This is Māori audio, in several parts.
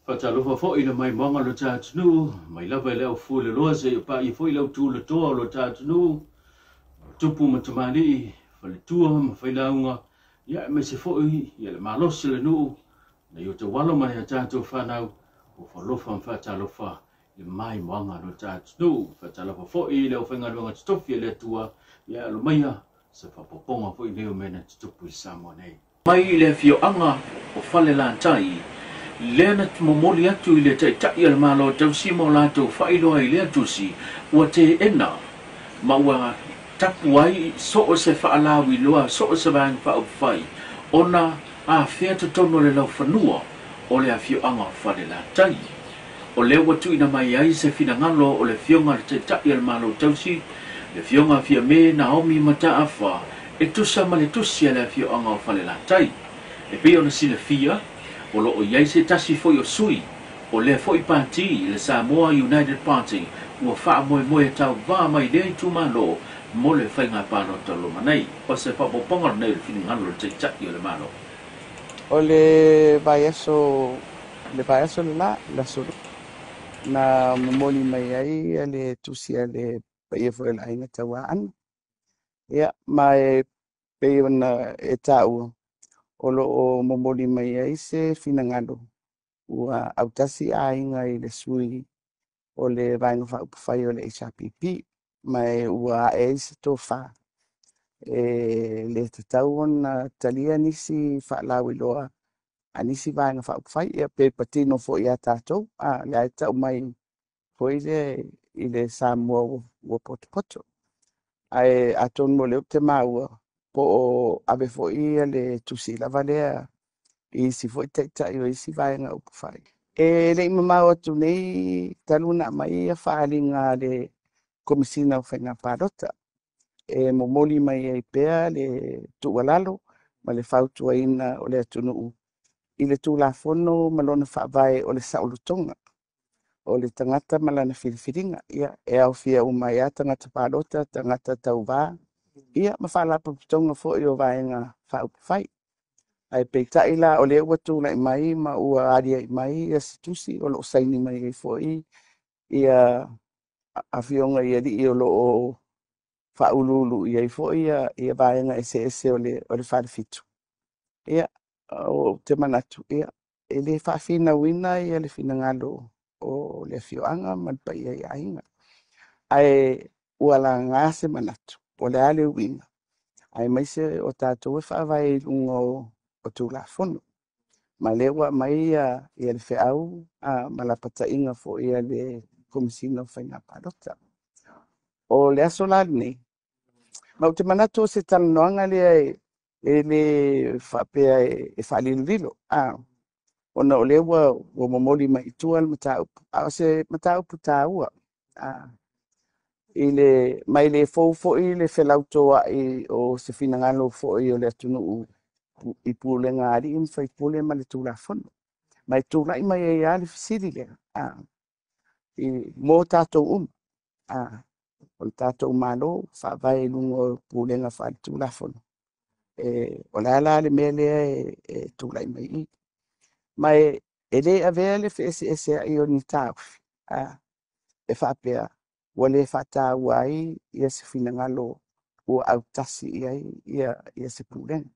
Fatalofa fo ina mai monga lo tatunu, mai lava leo fu le loa se pa I fo leo tu le toa lo tatunu, tupu matamani, fale tua ma whailaunga, ia me se fo ia le malosi le nuu, na yo te walo mai a tatou whanau, o falofa ma fatalofa, le mai monga lo tatunu, fatalofa fo leo whengaruanga tutofi le tua, ia lo maia, se whapoponga fo leo mena tutupu I Samoa nei. Mai le fio anga o fale lantai, Lena momoli atu I le taitai al malo tausi mo lato whailoa I le atusi ua te ena ma ua tapu ai so o se whaalawi loa so o se vang whauwhai ona a whea tono le lau whanua o le a fioanga whale la tai o le watu ina mai ai se finangalo o le fionga le taitai al malo tausi le fionga fia me Naomi mata awha e tusa ma le tusi le fioanga o whale la tai e pe ona sila fia o loo iai se tasi foi o sui o le foi pati le Samoa United Party ua wha moe tau wā mai le tumalo mo le whainga pāno talo manai o se whapoponga nei le whingalo le teitai o le malo. O le vai aso la suru na momoli mai ai le tusia le paia foi la inga tawa an ia mai pe ona e tau o lo momoli mai ai se finangalo ua autasi ainga I le sui o le vainga whai o le HRPP mai ua e se tofa le tatau ona talia nisi whaalawi loa a nisi vainga whai ia pe patino fo ia tātou le ai tau mai fo I le Samoa ua poto ai aton mo leo te maua po o ave fo ia le tusi lava lea I si fo taitai o isi vainga whai le mamau atu nei taluna mai a whaalinga le komisina o whainga pārota momoli mai ai pea le tualalo ma le fautuaina o le atunuu I le tulafono ma lona whaavae o le saulutonga o le tangata ma lana whiriwhiringa ia e au fia umai a tangata pārota tangata tauvā ia ma whaalapaputonga fo I o vaenga whaupuwhai ai peitai la o le ua tūlai mai ma ua aria I mai ia situsi o loo saini mai ai fo ia a fionga ia li o loo whaululu ia I fo ia vaenga ese o le wharifitu ia o te manatu ia e le whaafina wina ia le finangalo o le fioanga ma pa ia ia inga ai ua la ngase manatu o le ale wina ai mai se o tātou e whaavai lungo o tūlafono ma le ua mai ia le whiau ma la patainga fo ia le komisina o whainga pārota o le aso lali nei ma o te manatu o se talanoanga le le whapea e whalililo ona o le ua momoli mai tua le mataupu a se mataupu tāua I le mai le fo I le whelautoa o se finangalo fo I o le atunuu I pulenga ari in fai pule ma le tulafono mai tulai mai e ali fisiri le I mo tātou o le tātou malo whaavai lungo pulenga wha le tulafono o le ala le mea lea tulai mai I mai e le avea le ese ai o ni taufi e whapea ua le whatau ai ia se finangalo ua autasi ia se pulenga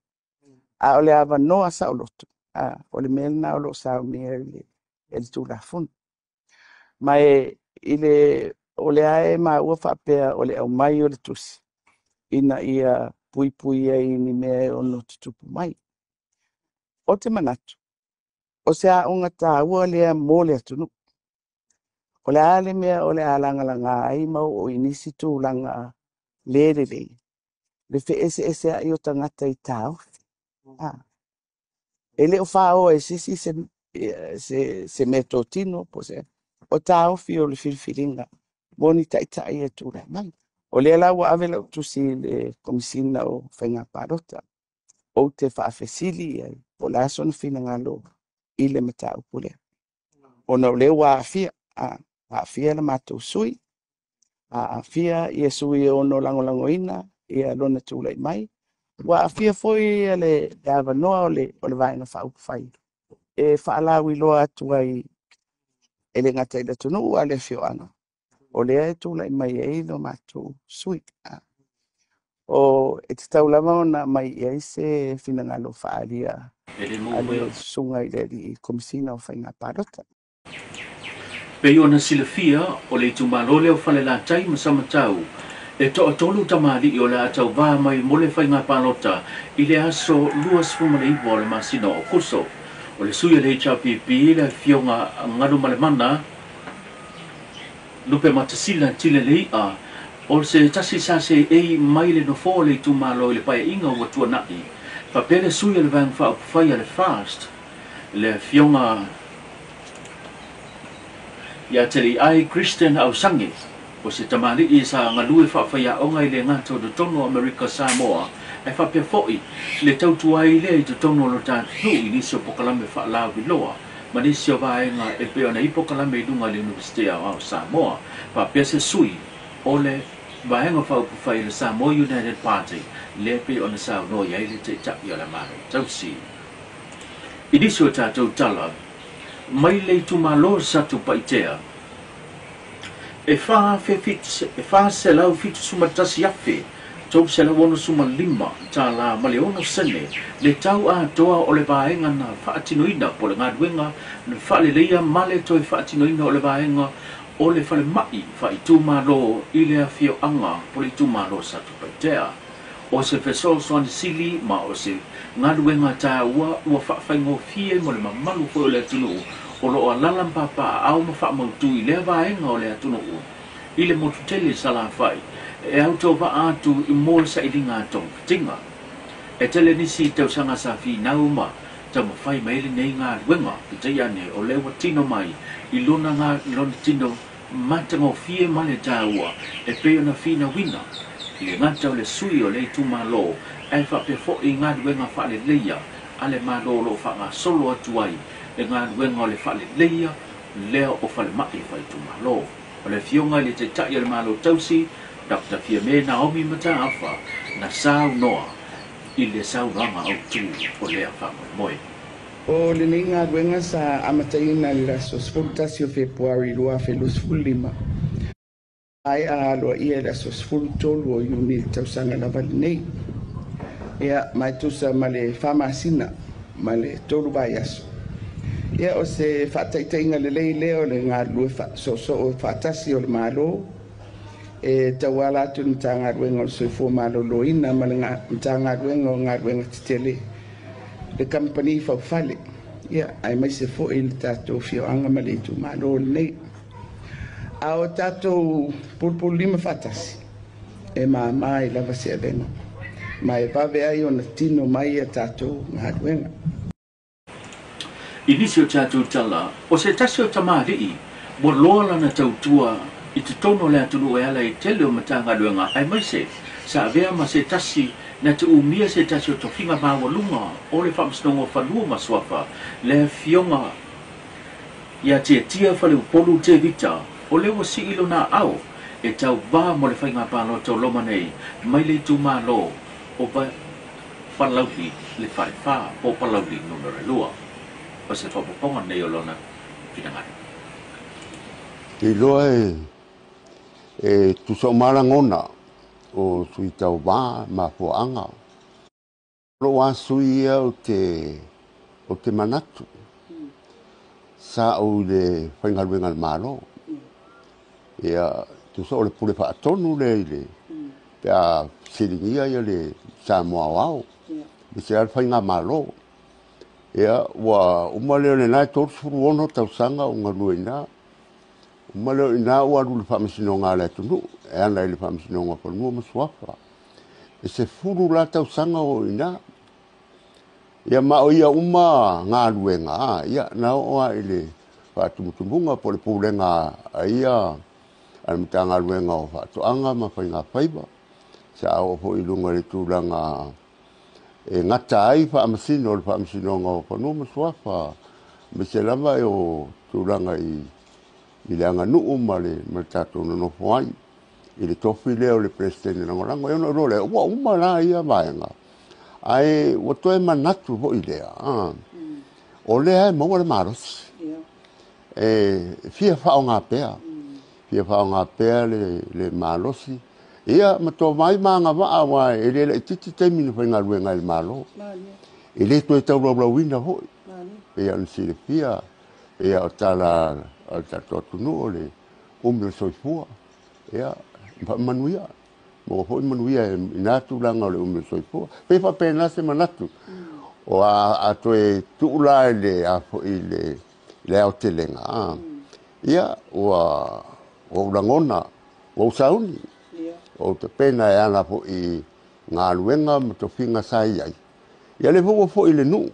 o le ava noa sa o loto o le mea na o lo sa o mea le tulafono mai I le o le ae ma ua whapea o le au mai o le tusi ina ia pui ai ni mea o no tutupu mai o te manatu o se a unga tā ua lea mō le atunu o le ale mea o le alanga ai mau o inisi tūlanga le le fe ese ai o tangata I tāu e le o whao e sisi se meto tino po se o tāu fi o le whiriwhiringa moni taitai e tūra mai o le ala ua ave lau tusi le komisina o whainga pārota o te whaafesili ai o la sona finangalo I le matau pule o na le ua afia la mātou sui afia ia sui o no langolangoina ia lona tūlai mai ua afia foi le avanoa o le vaenga whaupuwhai e whaalawi loa atu ai e le ngata i le tunu ua le fioanga. O lea e tūlai mai e no mātou sui. O e te taulama o na mai ia i se finangalo whaaria a le sunga i le li komisina o whainga parota. Pe ona silafia o le tumalole o fale la tai masamatau e to tolu tamali o le atau va mai mole whainga palota i le aso luas fumane iwa o le masino o kuso o le suia le HRPP le fionga ngadu malemana lupe matasila tile le a o se tasi sase e mai le nofo le tumalo le pae inga ua tua nai pa pele suia le vang wha upawhai le fast le fionga ia tele ai Christian au sangi o se tamali i sa ngalue whawhaya o ngai le ngato do tono America Samoa e whapea foi le tautuai le i do tono lo tātu i nisi o pokalame whaalau loa ma nisi o vaenga e peo na i pokalame i lunga le University au Samoa whapea se sui o le vaenga whaupuwhai le Samoa United Party le peo na sao no iai le te tapi o la mare tausi i nisi o tātou tala mai le tumalo sa tu paitea e fa se lau fitu suma tasi afe tau se lau ono suma lima ta la maleona sene le tau a toa o le vaenga na whaatinoina po le ngaduenga na whaaleleia male toi whaatinoina o le vaenga o le whale mai wha i tumalo i le afio anga po le tumalo sa tu paitea o se fesol soani sili ma o se ngaduenga ta ua whawhaingo fie mo le mamalu po le tunu o lo alalam papa au ma wha mautu i le vaenga o le atunu u i le motutele sala whai e au tau wa atu i mōle sa i ringa tong tinga e tele nisi tau sanga sa fi nauma tau ma whai maile nei ngā ruenga i te ane o le watino mai i lona ngā lona tino matango fie male tāua e peo na fina wina i le ngata o le sui o le tumalo e wha pe fo i ngā ruenga wha le leia ale malo lo wha ngā solo atu ai e ngā ruenga o le wha le leia lea o wha le mai wha i tumalo o le fionga le te tai o le malo tausi Dr. Fiame Naomi Mataafa na sao noa i le sao ranga au tu o lea wha moe. O le nei ngā ruenga sa amataina le raso sfultasi o Februari lua felus fulima. Ai a aloa ia le raso sfultolu o iuni tausanga na vali nei. Ia mai tusa ma le whamasina ma le tolu bai aso. Ia o se whataitainga le lei leo le ngā lue so o whatasi o le malo e tawala atu nta ngā ruenga o soifo malo loina ma le nta ngā ruenga o ngā ruenga titele le company whawhale ia ai mai se fo i le tātou whioanga ma le tu malo nei a o tātou pulpul lima whatasi e mai lava se avenga mai pave ai o na tino mai a tātou ngā ruenga I nisi o tātou tala, o se tasi o tamari i, mo loa lana tautua i te tono le atunu e ala i tele o matanga luenga ai mai se, sa avea ma se tasi na te umia se tasi o tofinga mawa lunga o le whamsnongo whanua maswafa, le fionga ia te tia whale upolu te vita, o le wasi ilo na au, e tau wā mo le whainga pālo tau loma nei, mai le tu mā lo, o whalauhi le whare whā, o palauhi numere lua. O se whapoponga nei o lona whinangari. Te loa e tusa o marangona o sui tau wā ma fuanga. Lo wā sui ia o te manatu. Sa o le whaingaruenga maro. Ia tusa o le pule wha atonu le ile. Pea siringia ia le Samoa wau. Me se al whainga maro. Ia, wa umaleo le nai tōru suru ono tau sanga o ngā luina. Umaleo ina ua rule whamasino ngā le atunu, e ana i le whamasino ngā whanua masuafa. E se furu la tau sanga o ina. Ia ma o ia uma ngā luenga, ia na oa i le whaatumutumunga po le pūrenga a ia, ana mita ngā luenga o whaatoanga ma whai ngā whaiba. Sa au po i lunga le tūranga e ngata ai whaamasino le whaamisino ngā whanua masuafa. Me se lama e o tūranga i le anga nuu ma le tātou na nofo ai. I le tofi leo le presidente na ngoranga. E ono role, ua umara ia vaenga. Ai, watoe manatu ho i lea. O lea e maua le marosi. fia whao ngā pēa. Fia whao ngā pēa le mālosi. Ia, ma tō mai mā ngā waa wai, e le titi teimi na whai ngā ruenga le mālo. E le toi tau rau wina hoi. Ia nsi le fia, ia o tala, o ta tōtunu o le umre soifua. Ia, manuia. Mo hoi manuia e nātu langa o le umre soifua. Pepa pēna se manatu. O a toi tuula le a hoi le au te lenga. Ia, o rangona, o sauni. O te pena e ana po i ngā luenga ma to whinga sai ai. Ia le po i le nu.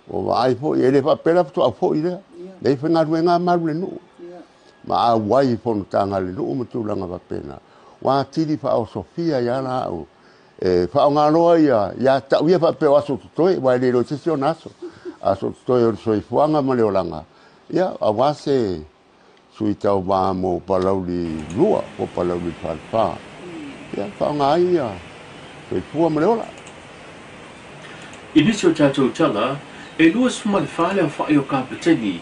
O vai po i le whapera po au po i lea. Nei whinga luenga maru le nu. Ma a wai pono tanga le nu ma tūlanga whapena. Wā tiri wha o Sofia i ana au. Wha o ngā loa ia tau ia whapeo aso tutoe. Wai le lo tisi o naso. Aso tutoe o soi fuanga ma leo langa. Ia a wase sui tau wā mo palauri lua. O palauri whalwha. Ia, whao ngā ia, koi pua mareola. Inisi o tātou tala, e luas fuma le whaale a whae o kāpeteni,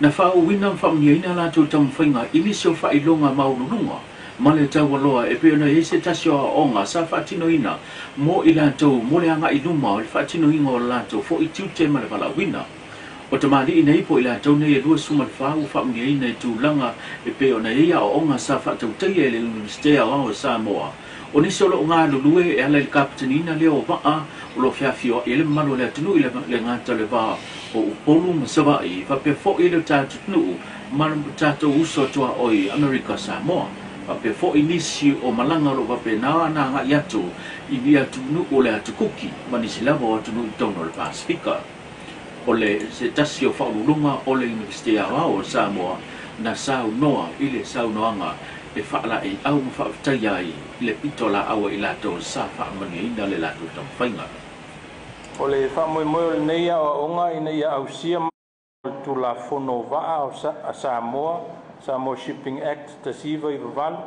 na whao wina whamia ina lātou tamwhainga inisi o whae longa maururunga, ma le tau waloa e peona e se tasio a onga sa whaatino ina, mo i lātou mo le anga i luma o le whaatino inga o lātou fo i tiute ma le wala wina. O te mali ina ipo i lātou nei e luas fuma le whao whamia ina e tūlanga e peona e a o onga sa whaatau teia e le Universitea o Samoa. O nisi o lo ngā lulue e ala i kapitanina leo waa o lo whiawhio e le malo le atunu i le ngāta le waa o upolu masawai whapea fo i le tātunu mara tātou uso tua oi Amerika Samoa. Whapea fo i nisi o malanga lo whapea nā ngā i atu i ni atunu o le atukuki ma nisi lavo atunu i tono le Pasifika. O le se tasi o whaurulunga o le Universitea o Samoa na sau noa i le sau noanga e whaala e au ma whaafitai ai i le pito la awa i lato sa whaamani ina le lato tamwhainga. O le whaamoemoe le neia o onga i neia au sia tu la fono waa o Samoa, Samoa Shipping Act ta siva i wawalu,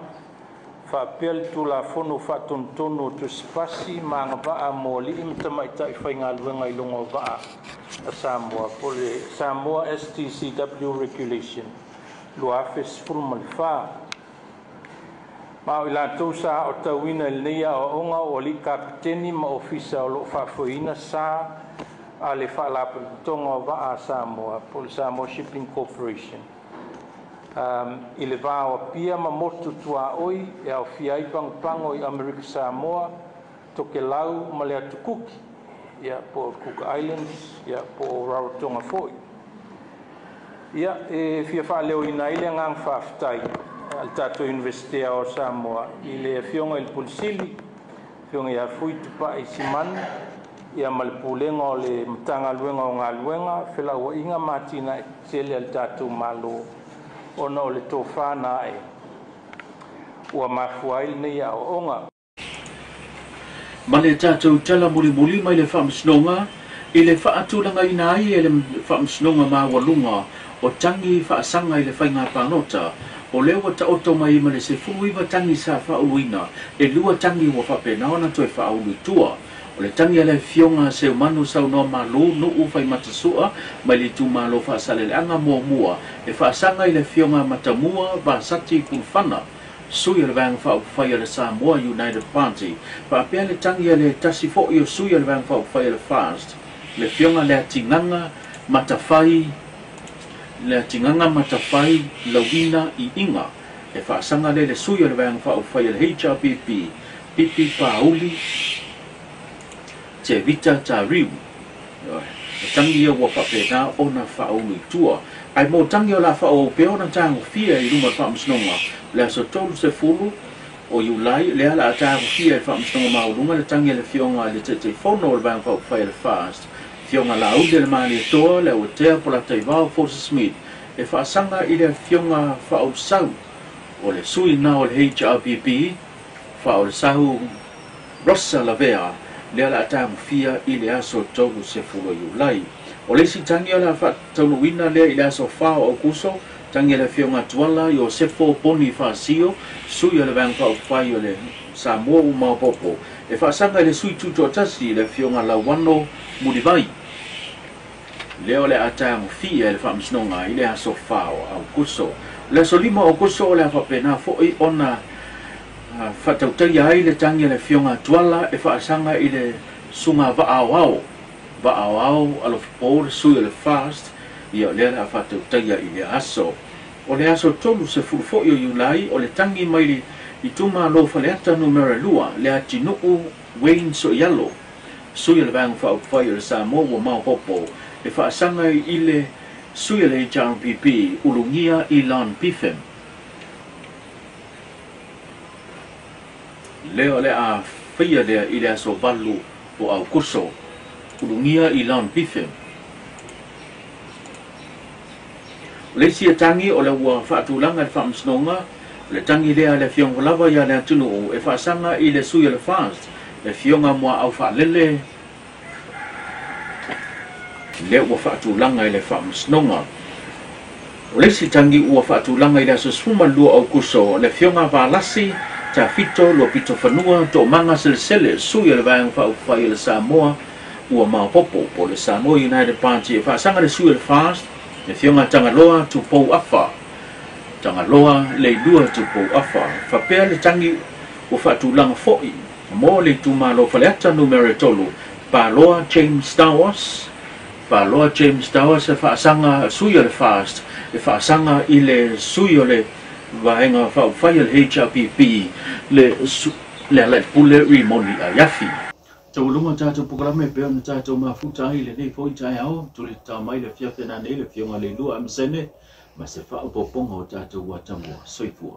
whaapel tu la fono whaatontono tu spasi ma ngā waa mo li imtama i tai whainga luenga i longa waa a Samoa, po le Samoa STCW regulation, luafes fulma le whaa. Ma o lātou sa o tauina il neia o onga o li kapiteni ma ofisa o lo whaafoina sa a le whaalapatonga o waa Samoa, po le Samoa Shipping Corporation. I le vā o pia ma motu tua oi e au fiai pango i Amerika Samoa toke lau ma le atukuki ia po Cook Islands ia po Rarotonga foi. Ia e fia whaaleo ina ile ngang whaafitai al tato Universitea o Samoa i le fionga il Pulsili fionga ia fui tupa i Simanu ia malpulenga o le mtanga luenga o ngā luenga whela ua inga matina e tele al tato malo ona o le tōwhana e ua mafuail nei a o onga. Ma le tātou tala muli mai le whaamsinonga i le whaatulanga ina ai e le whaamsinonga mā walunga o tangi whaasanga i le whainga pānota o leo ta oto mai ma le se fuiwa tangi sa whauina e lua tangi wa whapena ona toi whaulu tua. O le tangi ale fionga se umanu sau no malo no ufai matasua mai le tu malo whaasale le anga mua e whaasanga i le fionga matamua vasati kulfana. Sui le vang whai le Samoa United Party pa apea le tangi ale tasi fo i o sui le vang whai le Fast le fionga le atinganga matawhai le tinganga matawhai lawina i inga e whaasanga le sui le vang whai le HRPP pipi pauli te vita ta riu e tangi o whapena o na whaulu tua ai mo tangi o la whao peo na tango fia i ruma whaamsnonga le aso tolu se fulu o iulai le ala a tango fia i whaamsnonga maurunga le tangi le fionga le te whono le vang whai le Fast fionga la aude le mani e toa le o tea pola teivao Forces Smith e whaasanga i le fionga whao sau o le sui na o le HRPP whao le sahu Rosa Lavea le ala tamu fia i le aso tolu se fulo iulai o le si tangi ala tolu wina le i le aso whao o kuso tangi le fionga tuala i o sefo poni whaasio sui o le vang whai o le Samoa Umapopo e whaasanga i le sui tuto tasi le fionga la wano Mudivai leo le atang fia le fam snonga ile a sofao au kuso le solimo o kuso le fa pena fo I ona fa tau ai le tangi le fionga tuala e fa sanga ile sunga va au alo por su le fast ia le a fa tau ile aso o le aso tolu se fulfo yo yulai o le tangi mai I tuma lo fa le ata numero lua le atinu Wayne so yalo suya le bang fa fire sa mo wo mau popo e fa sanga ile suya le JRPP ulungia Ilan Pifem leo le a fia le ile so valu o au kuso ulungia Ilan Pifem le sia tangi o le wa fa tulanga fa msnonga le tangi le fiong lava ya le tunu e fa sanga ile suya le fast le fionga mo au fa lele le wa fa tulanga ile fa msnonga le si tangi wa fa tulanga ile so suma lu au kuso le fionga va lasi ta fito lo pito fanua to manga sele suya le bang fa ile Samoa ua ma popo po le Samoa United Party fa sanga le suya le fast le fionga tangaloa tu pou afa tangaloa le dua tu pou afa fa pe le tangi wa fa tulanga foi mo le tuma lo faleta numero tolu Paloa James Towers e fa sanga suya le fast e fa sanga ile suya le vaenga fa file HRPP le pule rimoni ayafi tau lunga tātou pukalame pēo na tātou mafutai le nei foi tai au tuli tā mai le fiafena nei le fionga le lua amsene ma se wha upoponga o tātou watamua soifua